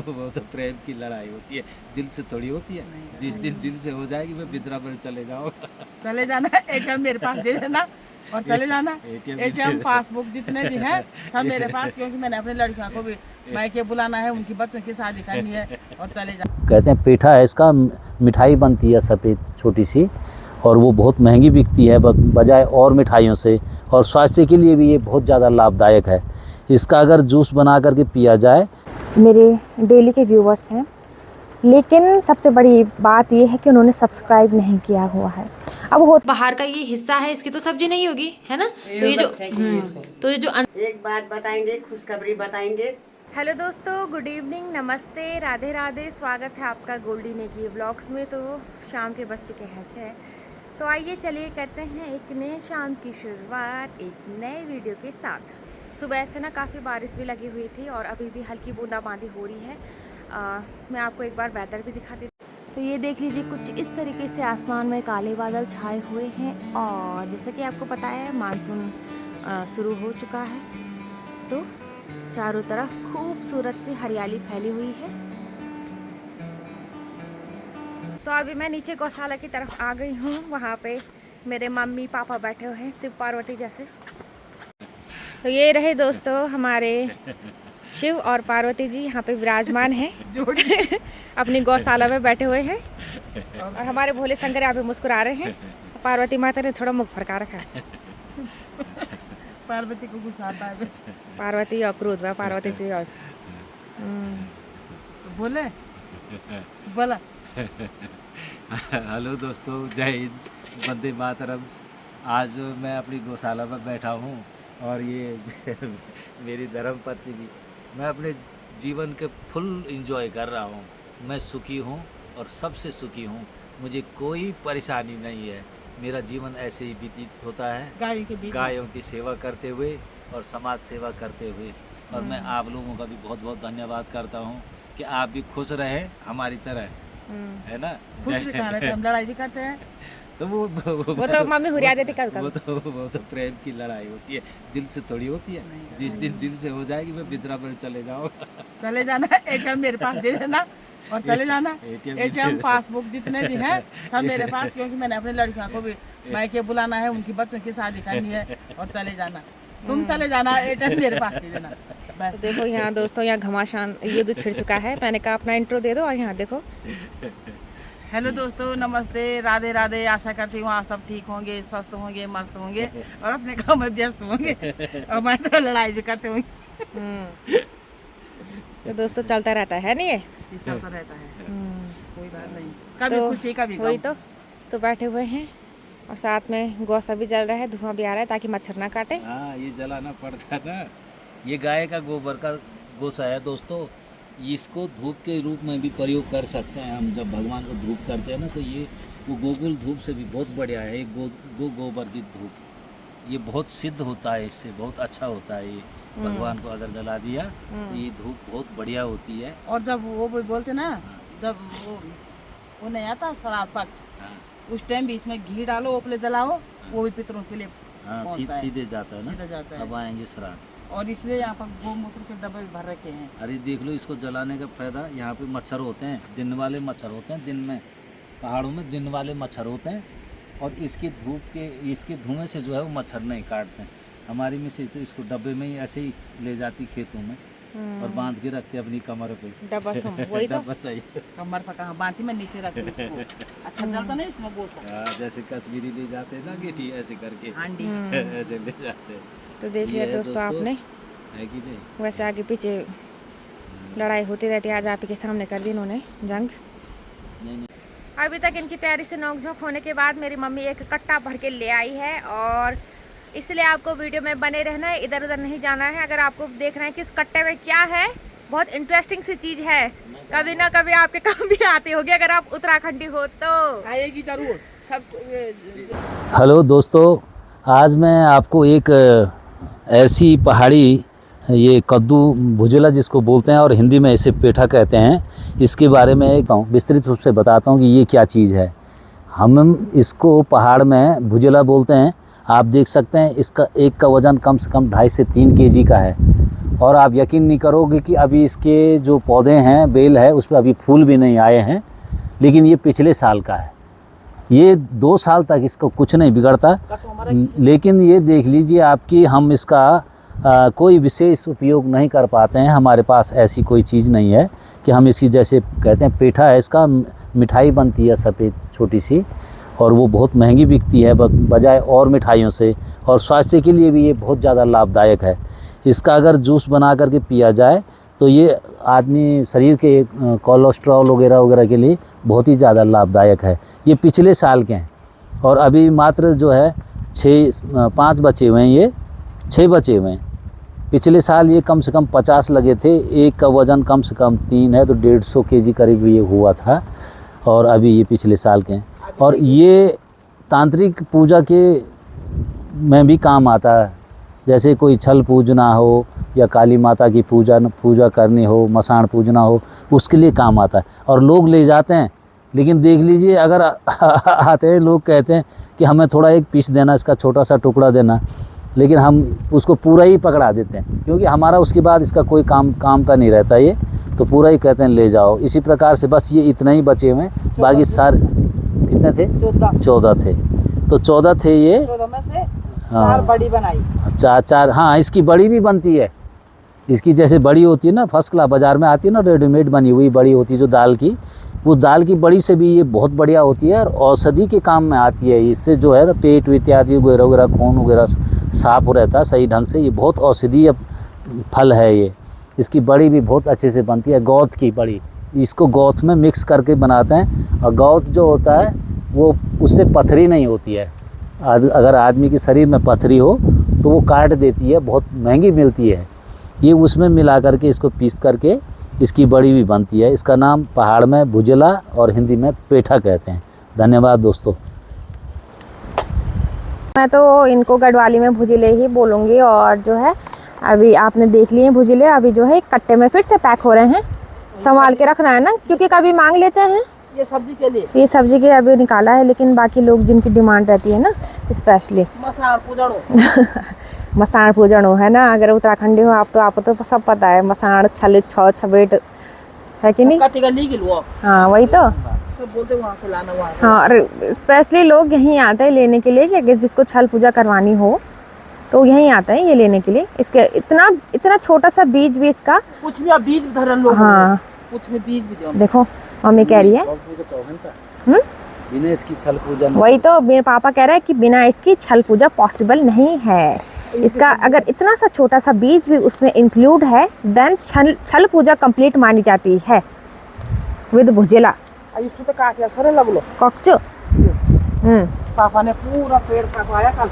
वो तो प्रेम की लड़ाई होती है, दिल से थोड़ी होती है। जिस दिन दिल से हो जाएगी मैं वृंदावन चले जाऊँगा। चले जाना, एटीएम मेरे पास दे देना और चले जाना। एटीएम पासबुक जितने भी हैं सब मेरे पास, क्योंकि मैंने अपनी लड़कियों को भी मायके बुलाना है, उनकी बच्चों की शादी करनी है और चले जाना। कहते हैं पेठा है इसका, मिठाई बनती है सफ़ेद छोटी सी, और वो बहुत महंगी बिकती है बजाय और मिठाइयों से, और स्वास्थ्य के लिए भी ये बहुत ज़्यादा लाभदायक है। इसका अगर जूस बना करके पिया जाए। मेरे डेली के व्यूवर्स हैं, लेकिन सबसे बड़ी बात ये है कि उन्होंने सब्सक्राइब नहीं किया हुआ है। अब हो बाहर का ये हिस्सा है, इसकी तो सब्जी नहीं होगी, है ना? तो ये जो एक बात बताएंगे, खुशखबरी बताएंगे। हेलो दोस्तों, गुड इवनिंग, नमस्ते, राधे राधे। स्वागत है आपका गोल्डी नेगी व्लॉग्स में। तो शाम के बज चुके हैं 6, तो आइए चलिए करते हैं एक नए शाम की शुरुआत एक नए वीडियो के साथ। सुबह से ना काफ़ी बारिश भी लगी हुई थी और अभी भी हल्की बूंदाबांदी हो रही है। मैं आपको एक बार वेदर भी दिखा देती हूँ। तो ये देख लीजिए, कुछ इस तरीके से आसमान में काले बादल छाए हुए हैं, और जैसे कि आपको पता है मानसून शुरू हो चुका है, तो चारों तरफ खूबसूरत सी हरियाली फैली हुई है। तो अभी मैं नीचे गौशाला की तरफ आ गई हूँ। वहाँ पे मेरे मम्मी पापा बैठे हुए हैं शिव पार्वती जैसे। तो ये रहे दोस्तों हमारे शिव और पार्वती जी यहाँ पे विराजमान हैं अपनी गौशाला में बैठे हुए हैं, और हमारे भोले शंकर यहाँ पे मुस्कुरा रहे हैं। पार्वती माता ने थोड़ा मुख फरका रखा है। पार्वती को गुस्सा आता है बस। पार्वती और क्रोध है, पार्वती जी और तो बोले तो बोला। हेलो दोस्तों, जय हिंद, वंदे मातरम। आज मैं अपनी गौशाला में बैठा हूँ और ये मेरी धर्मपत्नी भी। मैं अपने जीवन के फुल एंजॉय कर रहा हूँ। मैं सुखी हूँ और सबसे सुखी हूँ। मुझे कोई परेशानी नहीं है। मेरा जीवन ऐसे ही व्यतीत होता है, गायों की सेवा करते हुए और समाज सेवा करते हुए। और मैं आप लोगों का भी बहुत बहुत धन्यवाद करता हूँ कि आप भी खुश रहें हमारी तरह, है ना? खुश भी कहाँ रहते हैं, हम लड़ाई भी करते हैं। तो वो तो मम्मी हुरिया देती कल वो तो प्रेम की लड़ाई होती है, दिल से थोड़ी होती है। जिस दिन दिल से हो जाएगी मैं वृंदावन चले जाऊँगा। चले जाना, एटीएम मेरे पास दे देना और चले जाना। एटीएम पासबुक जितने भी हैं सब मेरे पास, क्योंकि मैंने अपनी लड़कियों को भी मायके बुलाना है, उनकी बच्चों की शादी करनी है और चले जाना। तुम चले जाना, एटीएम मेरे पास दे देना बस। देखो यहाँ दोस्तों, यहाँ घमासान युद्ध छिड़ चुका है। मैंने कहा अपना इंट्रो दे दो, और यहाँ देखो। हेलो दोस्तों, नमस्ते, राधे राधे। आशा करती हूँ आप सब ठीक होंगे, स्वस्थ होंगे, मस्त होंगे और अपने काम में व्यस्त होंगे और मैं तो लड़ाई भी करते होंगे। तो दोस्तों चलता रहता है नहीं, ये चलता रहता है, कोई बात नहीं। कभी खुशी कभी वही तो बैठे हुए हैं, और साथ में गौसा भी जल रहा है, धुआं भी आ रहा है ताकि मच्छर ना काटे। हाँ, ये जलाना पड़ता है ना। ये गाय का गोबर का गोसा है दोस्तों। इसको धूप के रूप में भी प्रयोग कर सकते हैं हम। जब भगवान को धूप करते हैं ना, तो ये वो गोकुल धूप से भी बहुत बढ़िया है। गोबर की धूप ये बहुत सिद्ध होता है, इससे बहुत अच्छा होता है। ये भगवान को अगर जला दिया तो ये धूप बहुत बढ़िया होती है। और जब वो बोलते ना, जब वो नहीं आता श्राद्ध पक्ष, उस टाइम भी इसमें घी डालो, उपले जलाओ, वो भी पितरों के लिए सीधे जाता है ना, सीधे जाता है। अब आएंगे श्राद्ध। और इसलिए यहाँ पर गोमूत्र के डब्बे भी भर रखे हैं। अरे देख लो, इसको जलाने का फायदा, यहाँ पे मच्छर होते हैं, दिन वाले मच्छर होते हैं। दिन में पहाड़ों में दिन वाले मच्छर होते हैं, और इसके धुएं से जो है वो मच्छर नहीं काटते हैं। हमारी में से तो इसको डब्बे में ही ऐसे ही ले जाती खेतों में और बांध के रखते अपनी कमर पे। डब्बा वही तो डब्बा सही, कमर पर कहाँ बांधी में नीचे रखते इसको। अच्छा जलता नहीं इसमें गोसा। जैसे कश्मीरी ले जाते हैं ना गेठी, ऐसे करके हांडी ऐसे ले जाते हैं। तो देख लिया दोस्तों आपने, है कि नहीं? वैसे आगे पीछे लड़ाई होती रहती है। आज आप ही के सामने कर दी इन्होंने जंग। नहीं। अभी तक इनकी प्यारी से नोकझोंक होने के बाद मेरी मम्मी एक कट्टा भर के ले आई है, और इसलिए आपको वीडियो में बने रहना है, इधर उधर नहीं जाना है। अगर आपको देखना है कि उस कट्टे में क्या है, बहुत इंटरेस्टिंग सी चीज़ है, कभी ना कभी आपके काम भी आती होगी अगर आप उत्तराखंडी हो तो। आएगी जरूर सब। हेलो दोस्तों, आज मैं आपको एक ऐसी पहाड़ी, ये कद्दू भुजला जिसको बोलते हैं और हिंदी में इसे पेठा कहते हैं, इसके बारे में एक विस्तृत रूप से बताता हूँ कि ये क्या चीज़ है। हम इसको पहाड़ में भुजला बोलते हैं आप देख सकते हैं इसका एक का वज़न कम से कम 2.5 से 3 केजी का है। और आप यकीन नहीं करोगे कि अभी इसके जो पौधे हैं, बेल है, उस पर अभी फूल भी नहीं आए हैं, लेकिन ये पिछले साल का है। ये 2 साल तक इसको कुछ नहीं बिगड़ता, लेकिन ये देख लीजिए आपकी हम इसका कोई विशेष उपयोग नहीं कर पाते हैं। हमारे पास ऐसी कोई चीज़ नहीं है कि हम इसकी, जैसे कहते हैं पेठा है, इसका मिठाई बनती है सफ़ेद छोटी सी, और वो बहुत महंगी बिकती है बजाय और मिठाइयों से, और स्वास्थ्य के लिए भी ये बहुत ज़्यादा लाभदायक है। इसका अगर जूस बना करके पिया जाए तो ये आदमी शरीर के कोलेस्ट्रॉल वगैरह वगैरह के लिए बहुत ही ज़्यादा लाभदायक है। ये पिछले साल के हैं और अभी मात्र जो है 5 बचे हुए हैं, ये 6 बचे हुए हैं। पिछले साल ये कम से कम 50 लगे थे, एक का वज़न कम से कम 3 है, तो 150 केजी करीब ये हुआ था, और अभी ये पिछले साल के हैं। और ये तांत्रिक पूजा के में भी काम आता है, जैसे कोई छल पूजना हो या काली माता की पूजा करनी हो, मसाण पूजना हो, उसके लिए काम आता है। और लोग ले जाते हैं, लेकिन देख लीजिए अगर आते हैं लोग कहते हैं कि हमें थोड़ा एक पीस देना, इसका छोटा सा टुकड़ा देना, लेकिन हम उसको पूरा ही पकड़ा देते हैं, क्योंकि हमारा उसके बाद इसका कोई काम का नहीं रहता ये, तो पूरा ही कहते हैं ले जाओ। इसी प्रकार से बस ये इतना ही बचे हुए हैं, बाकी सारे कितने थे? 14 थे। तो 14 थे ये, 14 में से 4 बड़ी बनाई। 4 हाँ, इसकी बड़ी भी बनती है। इसकी जैसे बड़ी होती है ना, फर्स्ट क्लास बाज़ार में आती है ना, रेडीमेड बनी हुई बड़ी होती है जो दाल की, वो दाल की बड़ी से भी ये बहुत बढ़िया होती है, और औषधि के काम में आती है। इससे जो है ना पेट इत्यादि वगैरह वगैरह, खून वगैरह साफ रहता है सही ढंग से। ये बहुत औषधीय फल है ये। इसकी बड़ी भी बहुत अच्छे से बनती है, गौत की बड़ी। इसको गौत में मिक्स करके बनाते हैं, और गौत जो होता है वो उससे पथरी नहीं होती है। अगर आदमी के शरीर में पथरी हो तो वो काट देती है, बहुत महंगी मिलती है। ये उसमें मिला करके इसको पीस करके इसकी बड़ी भी बनती है। इसका नाम पहाड़ में भुजला और हिंदी में पेठा कहते हैं। धन्यवाद दोस्तों। मैं तो इनको गढ़वाली में भुजिले ही बोलूँगी। और जो है अभी आपने देख लिए भुजिले, अभी जो है एक कट्टे में फिर से पैक हो रहे हैं। संभाल के रखना है ना, क्योंकि कभी मांग लेते हैं। ये सब्जी के लिए, ये सब्जी के अभी निकाला है, लेकिन बाकी लोग जिनकी डिमांड रहती है ना, स्पेशली मसाण पूजनो है ना। अगर उत्तराखंडी हो आप तो आपको तो सब पता है, मसाण छल छबेट है कि नहीं? हाँ वही तो सब बोलते वहाँ से लाना, वहाँ से। हाँ, और स्पेशली लोग यहीं आते हैं लेने के लिए, कि अगर जिसको छल पूजा करवानी हो तो यहीं आते हैं ये लेने के लिए। इसके इतना छोटा सा बीज भी इसका, कुछ भी आप बीज भी धरन लोग, हाँ कुछ में बीज भी दो। देखो मम्मी कह रही है बिना इसकी छल पूजा, वही तो मेरे पापा कह रहे हैं कि बिना इसकी छल पूजा पॉसिबल नहीं है। इसका अगर इतना सा छोटा सा बीज भी उसमें इंक्लूड है, देन छल पूजा कंप्लीट मानी जाती है विद भुजेला। इसको तो काट लिया सर, लग लो कच्चो। पापा ने पूरा पेड़ कटवाया कल,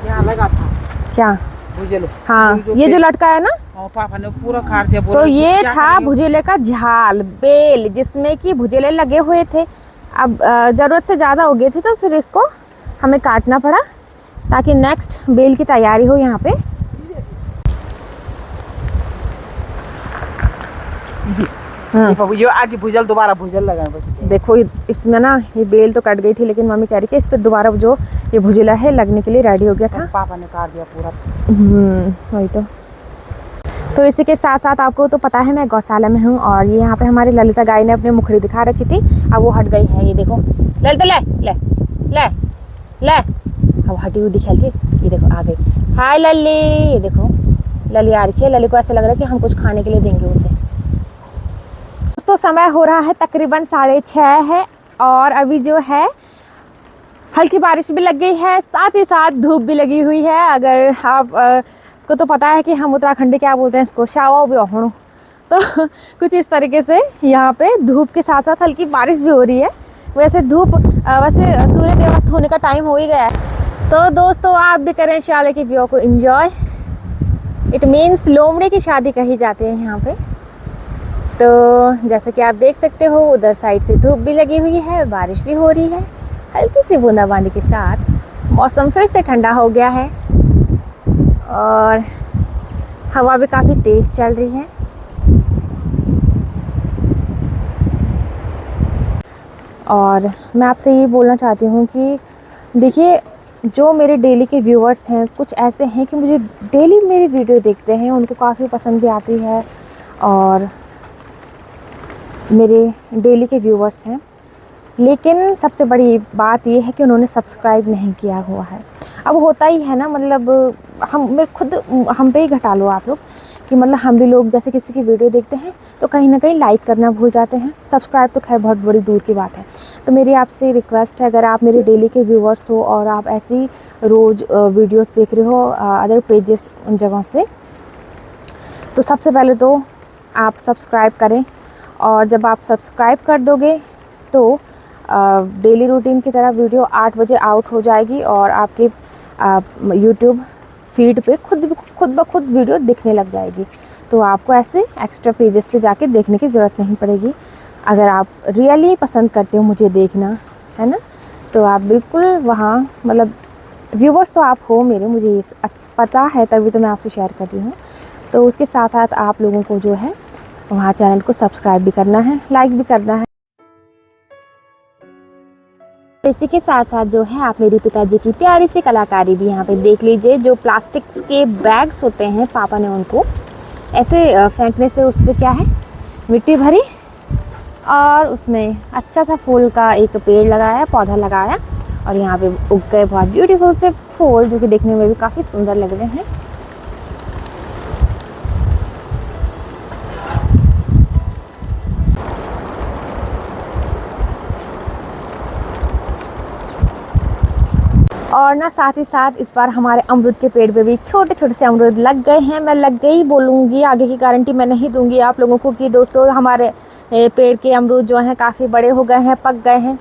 यहाँ लगा था क्या भुजेलो। हाँ, ये जो लटका है ना, और पापा ने पूरा काट दिया। तो ये था भुजेले का झाल, बेल, जिसमें कि भुजेले लगे हुए थे। अब ज़रूरत से ज़्यादा हो गए थे, तो फिर इसको हमें काटना पड़ा ताकि नेक्स्ट बेल की तैयारी हो यहाँ पे। ये आज भुजल दोबारा भुजल लगा है। देखो इसमें ना ये बेल तो कट गई थी, लेकिन मम्मी कह रही है कि इस पे दोबारा जो ये भुजिला है लगने के लिए रेडी हो गया था। पापा ने काट दिया पूरा। वही तो इसी के साथ साथ आपको तो पता है मैं गौशाला में हूँ, और ये यहाँ पे हमारी ललिता गाय ने अपनी मुखड़ी दिखा रखी थी, अब वो हट गई है। ये देखो ललिता, ले ले ले ले, अब हटी हुई दिखाई थी, ये देखो आ गई। हाय लल्ली, ये देखो लली आ रखी है। लली को ऐसा लग रहा है कि हम कुछ खाने के लिए देंगे उसे। तो समय हो रहा है तकरीबन 6:30 है, और अभी जो है हल्की बारिश भी लग गई है, साथ ही साथ धूप भी लगी हुई है। अगर आप को तो पता है कि हम उत्तराखंडी क्या बोलते हैं इसको, शावा भी ओहणो, तो कुछ इस तरीके से यहाँ पे धूप के साथ साथ हल्की बारिश भी हो रही है। वैसे वैसे सूर्य के अस्त होने का टाइम हो ही गया है। तो दोस्तों आप भी करें शाले की व्यू को एंजॉय। इट मीन्स लोमड़ी की शादी कही जाती है यहाँ पे। तो जैसे कि आप देख सकते हो, उधर साइड से धूप भी लगी हुई है, बारिश भी हो रही है हल्की सी बूंदाबांदी के साथ। मौसम फिर से ठंडा हो गया है, और हवा भी काफ़ी तेज़ चल रही है। और मैं आपसे ये बोलना चाहती हूँ कि देखिए, जो मेरे डेली के व्यूअर्स हैं कुछ ऐसे हैं कि मुझे डेली मेरी वीडियो देखते हैं, उनको काफ़ी पसंद भी आती है और मेरे डेली के व्यूअर्स हैं, लेकिन सबसे बड़ी बात ये है कि उन्होंने सब्सक्राइब नहीं किया हुआ है। अब होता ही है ना, मतलब हम पे ही घटा लो आप लोग कि मतलब हम भी लोग जैसे किसी की वीडियो देखते हैं तो कहीं ना कहीं लाइक करना भूल जाते हैं। सब्सक्राइब तो खैर बहुत बड़ी दूर की बात है। तो मेरी आपसे रिक्वेस्ट है, अगर आप मेरे डेली के व्यूअर्स हो और आप ऐसी रोज़ वीडियोस देख रहे हो अदर पेजेस उन जगहों से, तो सबसे पहले तो आप सब्सक्राइब करें। और जब आप सब्सक्राइब कर दोगे तो डेली रूटीन की तरह वीडियो 8 बजे आउट हो जाएगी और आपके यूट्यूब फीड पे खुद ब खुद वीडियो दिखने लग जाएगी। तो आपको ऐसे एक्स्ट्रा पेजेस पे जाके देखने की ज़रूरत नहीं पड़ेगी। अगर आप रियली पसंद करते हो मुझे देखना, है ना, तो आप बिल्कुल वहाँ, मतलब व्यूवर्स तो आप हो मेरे, मुझे ये पता है, तभी तो मैं आपसे शेयर कर रही हूँ। तो उसके साथ साथ आप लोगों को जो है वहाँ चैनल को सब्सक्राइब भी करना है, लाइक भी करना है। इसी के साथ साथ जो है आप मेरे पिताजी की प्यारी सी कलाकारी भी यहाँ पे देख लीजिए। जो प्लास्टिक के बैग्स होते हैं, पापा ने उनको ऐसे फेंकने से उस पर क्या है, मिट्टी भरी और उसमें अच्छा सा फूल का एक पेड़ लगाया, पौधा लगाया और यहाँ पे उग गए बहुत ब्यूटीफुल से फूल, जो कि देखने में भी काफ़ी सुंदर लग रहे हैं। और ना साथ ही साथ इस बार हमारे अमरूद के पेड़ पे भी छोटे छोटे से अमरूद लग गए हैं। मैं लग गई बोलूँगी, आगे की गारंटी मैं नहीं दूंगी आप लोगों को कि दोस्तों हमारे पेड़ के अमरूद जो हैं काफ़ी बड़े हो गए हैं, पक गए हैं।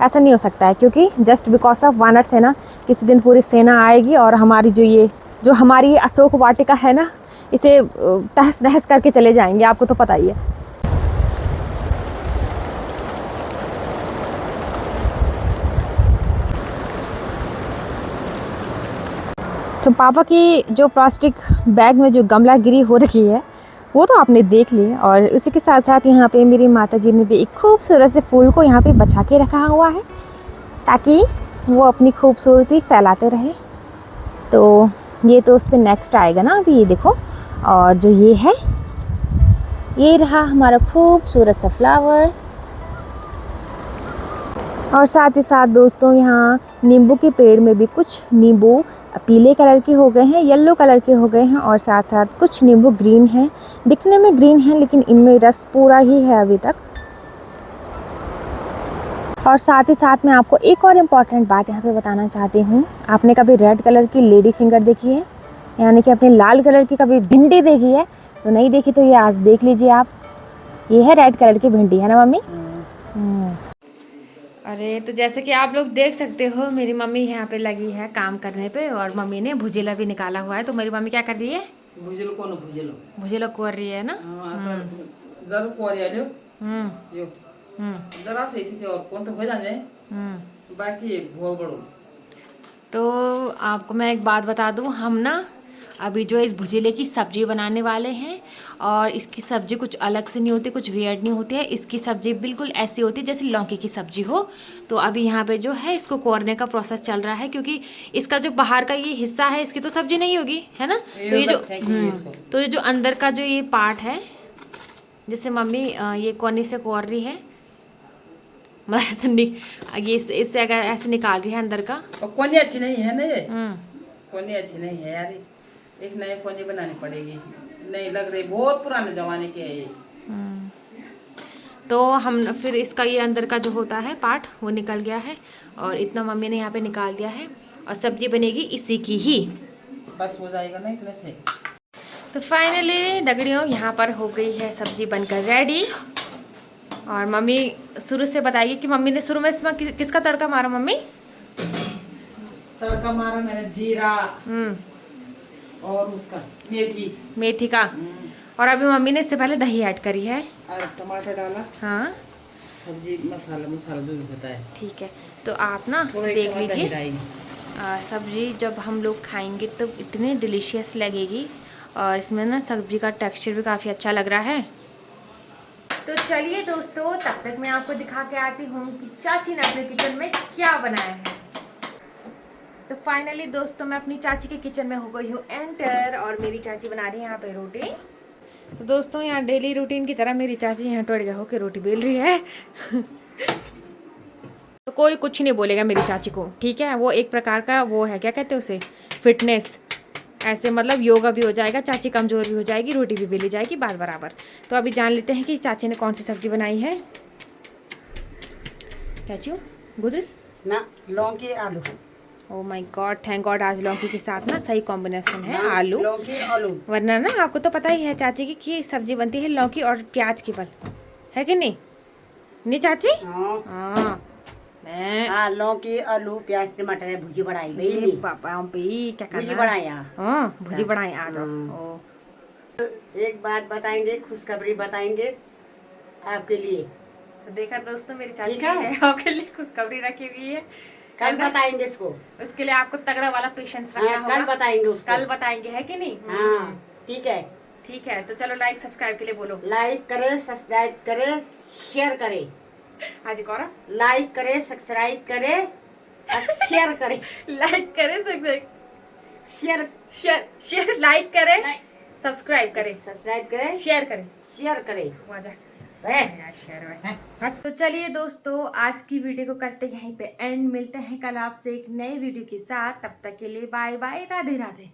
ऐसा नहीं हो सकता है, क्योंकि जस्ट बिकॉज ऑफ वानर सेना किसी दिन पूरी सेना आएगी और हमारी जो हमारी अशोक वाटिका है ना, इसे तहस नहस करके चले जाएंगे। आपको तो पता ही है। तो पापा की जो प्लास्टिक बैग में जो गमला गिरी हो रखी है वो तो आपने देख ली। और इसी के साथ साथ यहाँ पे मेरी माता जी ने भी एक खूबसूरत से फूल को यहाँ पे बचा के रखा हुआ है, ताकि वो अपनी खूबसूरती फैलाते रहे। तो ये तो उस पर नेक्स्ट आएगा ना, अभी ये देखो। और जो ये है, ये रहा हमारा खूबसूरत सा फ्लावर। और साथ ही साथ दोस्तों यहाँ नींबू के पेड़ में भी कुछ नींबू पीले कलर के हो गए हैं, येलो कलर के हो गए हैं और साथ साथ कुछ नींबू ग्रीन हैं। दिखने में ग्रीन हैं लेकिन इनमें रस पूरा ही है अभी तक। और साथ ही साथ मैं आपको एक और इम्पॉर्टेंट बात यहाँ पे बताना चाहती हूँ। आपने कभी रेड कलर की लेडी फिंगर देखी है, यानी कि अपने लाल कलर की कभी भिंडी देखी है? तो नहीं देखी तो ये आज देख लीजिए आप। ये है रेड कलर की भिंडी, है ना मम्मी? अरे तो जैसे कि आप लोग देख सकते हो, मेरी मम्मी यहाँ पे लगी है काम करने पे और मम्मी ने भुजिला भी निकाला हुआ है। तो मेरी मम्मी क्या कर रही है? भुजिलो कोर रही है ना। जरूर कोरिया जरा से थी और कौन तो हो जाने बाकी बहुत बड़ो। तो आपको मैं एक बात बता दूं, हम ना अभी जो इस भुजिले की सब्जी बनाने वाले हैं और इसकी सब्जी कुछ अलग से नहीं होती, कुछ वियर्ड नहीं होती है। इसकी सब्जी बिल्कुल ऐसी होती है जैसे लौकी की सब्जी हो। तो अभी यहाँ पे जो है इसको कोरने का प्रोसेस चल रहा है, क्योंकि इसका जो बाहर का ये हिस्सा है इसकी तो सब्जी नहीं होगी, है ना। तो ये जो अंदर का जो ये पार्ट है, जैसे मम्मी ये कोनी से कोर रही है, मतलब ये इससे अगर ऐसे निकाल रही है अंदर का। कोनी अच्छी नहीं है ना, ये कोनी अच्छी नहीं है यार, एक नई कोनी बनानी पड़ेगी। नहीं लग रही, बहुत पुराने जमाने की है ये। तो हम फिर इसका ये अंदर का जो होता है पार्ट वो निकल गया है और इतना मम्मी ने यहाँ पे निकाल दिया है और सब्जी बनेगी इसी की ही, बस हो जाएगा ना इतने से। तो फाइनली दगड़ियों यहाँ पर हो गई है सब्जी बनकर रेडी। और मम्मी शुरू से बताइए कि मम्मी ने शुरू में इसमें किसका तड़का मारा? मम्मी तड़का मारा मैंने जीरा और उसका मेथी का। और अभी मम्मी ने इससे पहले दही ऐड करी है और टमाटर डाला। हाँ, सब्जी मसाला जो भी होता है। ठीक है, तो आप ना देख लीजिए सब्जी जब हम लोग खाएंगे तो इतनी डिलीशियस लगेगी। और इसमें ना सब्जी का टेक्सचर भी काफ़ी अच्छा लग रहा है। तो चलिए दोस्तों, तब तक मैं आपको दिखा के आती हूँ कि चाची ने अपने किचन में क्या बनाया है। तो फाइनली दोस्तों मैं अपनी चाची के किचन में हो गई हूँ एंटर और मेरी चाची बना रही है यहाँ पे रोटी। तो दोस्तों यहाँ डेली रूटीन की तरह मेरी चाची यहाँ टोड़गा होकर रोटी बेल रही है। तो कोई कुछ नहीं बोलेगा मेरी चाची को, ठीक है। वो एक प्रकार का वो है, क्या कहते हैं उसे, फिटनेस। ऐसे मतलब योगा भी हो जाएगा, चाची कमज़ोर भी हो जाएगी, रोटी भी बेली जाएगी बार बराबर। तो अभी जान लेते हैं कि चाची ने कौन सी सब्जी बनाई है। चाची गुजरी ना लौकी आलू। Oh my God, thank God आज लौकी के साथ ना सही कॉम्बिनेशन है आलू। लौकी आलू, वरना ना आपको तो पता ही है चाची की कि सब्जी बनती है लौकी और प्याज की, बल है कि नहीं, नहीं चाची? हाँ हाँ हाँ, लौकी आलू प्याज टमाटर भुजी बनाई भाई। पापा भाई क्या भुजी करना है? बनाया। हाँ भुजी बनाई आ जाओ। ओ, एक बात बताएंगे, खुशखबरी बताएंगे आपके लिए। तो देखा दोस्तों मेरी चाची ठीक है? है आपके लिए खुशखबरी रखी हुई है। कल बताएंगे इसको। उसके लिए आपको तगड़ा वाला पेशेंस रखना हाँ, कल होगा। बताएंगे उसको। कल बताएंगे, है कि नहीं? हाँ ठीक है। ठीक है, तो चलो लाइक सब्सक्राइब के लिए बोलो। लाइक करे, सब्सक्राइब करे, शेयर करे। हाँ जी कौरा, लाइक करे, सब्सक्राइब करे और शेयर करे। लाइक करे, शेयर शेयर शेयर, लाइक करे, सब्सक्राइब करे, सब्सक्राइब करे, शेयर करे, शेयर करे। मजा है? शेयर में। तो चलिए दोस्तों आज की वीडियो को करते यहीं पे एंड, मिलते हैं कल आपसे एक नए वीडियो के साथ। तब तक के लिए बाय बाय, राधे राधे।